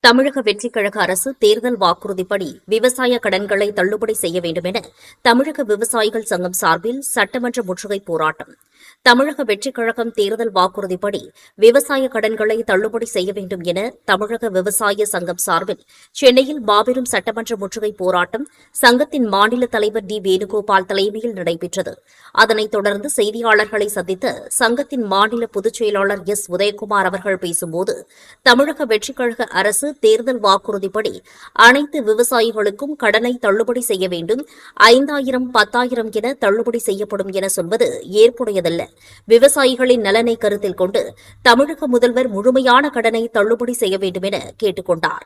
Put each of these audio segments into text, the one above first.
தமிழக வெற்றிக் கழக அரசு தேர்தல் வாக்குறுதிப்படி விவசாய கடன்களை தள்ளுபடி செய்ய வேண்டும் என தமிழக விவசாயிகள் சங்கம் சார்பில் சட்டமன்ற முற்றுகை போராட்டம். தமிழக வெற்றிக் கழகம் தேர்தல் வாக்குறுதிப்படி விவசாய கடன்களை தள்ளுபடி செய்ய வேண்டும் என தமிழக விவசாய சங்கம் சார்பில் சென்னையில் மாபெரும் சட்டமன்ற முற்றுகை போராட்டம் சங்கத்தின் மாநில தலைவர் டி. வேணுகோபால் தலைமையில் நடைபெற்றது. அதனைத் தொடர்ந்து செய்தியாளர்களை சந்தித்த சங்கத்தின் மாநில பொதுச் செயலாளர் எஸ். உதயகுமார் அவர்கள் பேசும்போது, தமிழக வெற்றிக் கழக அரசு தேர்தல் வாக்குறுதிப்படி அனைத்து விவசாயிகளுக்கும் கடனை தள்ளுபடி செய்ய வேண்டும், 5000 10,000 என தள்ளுபடி செய்யப்படும் என சொல்வது ஏற்புடையதல்ல. விவசாயிகளின் நலனை கருத்தில் கொண்டு தமிழக முதல்வர் முழுமையான கடனை தள்ளுபடி செய்ய வேண்டும் என கேட்டுக் கொண்டார்.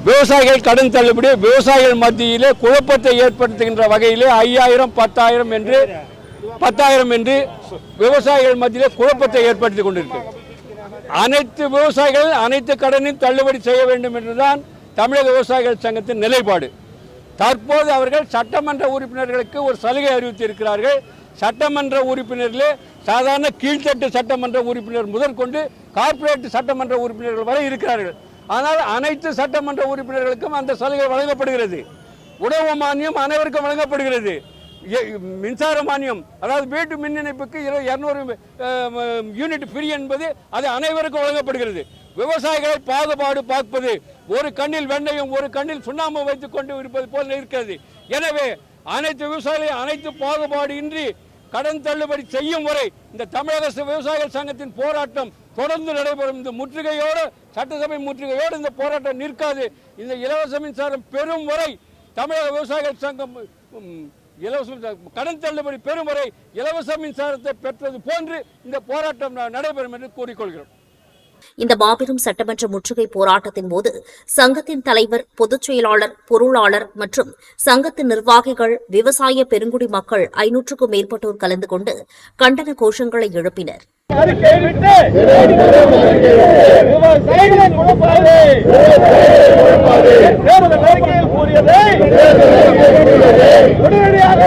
விவசாயிகள் கடன் தள்ளுபடி விவசாயிகள் மத்தியிலே குழப்பத்தை ஏற்படுத்துகின்ற வகையிலே 5000 10,000 என்று விவசாயிகள் மத்தியிலே குழப்பத்தை ஏற்படுத்திக் கொண்டிருக்கிறது. அனைத்து விவசாயிகள் அனைத்து கடனையும் தள்ளுபடி செய்ய வேண்டும் என்றுதான் தமிழக விவசாயிகள் சங்கத்தின் நிலைப்பாடு. தற்போது அவர்கள் சட்டமன்ற உறுப்பினர்களுக்கு ஒரு சலுகை அறிவித்திருக்கிறார்கள். சட்டமன்ற உறுப்பினர்களே சாதாரண கீழ்த்தட்டு சட்டமன்ற உறுப்பினர் முதற்கொண்டு கார்ப்பரேட் சட்டமன்ற உறுப்பினர்கள் வரை இருக்கிறார்கள். ஆனால் அனைத்து சட்டமன்ற உறுப்பினர்களுக்கும் அந்த சலுகை வழங்கப்படுகிறது. உணவு மானியம் அனைவருக்கும் வழங்கப்படுகிறது. மின்சார மானியம், அதாவது வீட்டு மின் இணைப்புக்கு 200 யூனிட் ஃப்ரீ என்பது அது அனைவருக்கும் வழங்கப்படுகிறது. விவசாயிகளை பாகுபாடு பார்ப்பது, ஒரு கண்ணில் வெண்ணையும் ஒரு கண்ணில் சுண்ணாம்பு வைத்துக் கொண்டு இருப்பது போல இருக்கிறது. எனவே அனைத்து விவசாயிகள் அனைத்து பாகுபாடு இன்றி கடன் தள்ளுபடி செய்யும் வரை இந்த தமிழக விவசாயிகள் சங்கத்தின் போராட்டம் தொடர்ந்து நடைபெறும். இந்த முற்றுகையோடு, சட்டசபை முற்றுகையோடு இந்த போராட்டம் நிற்காது. இந்த இலவச மின்சாரம் பெறும் வரை தமிழக விவசாயிகள் சங்கம் கடன் தள்ளுபடி பெறும் வரை இலவச மின்சாரத்தை பெற்றது போன்று இந்த போராட்டம் நடைபெறும் என்று கூறிக்கொள்கிறோம். இந்த மாபெரும் சட்டமன்ற முற்றுகை போராட்டத்தின் போது சங்கத்தின் தலைவர், பொதுச் செயலாளர், பொருளாளர் மற்றும் சங்கத்தின் நிர்வாகிகள், விவசாய பெருங்குடி மக்கள் 500க்கும் மேற்பட்டோர் கலந்து கொண்டு கண்டன கோஷங்களை எழுப்பினர். உடனடியாக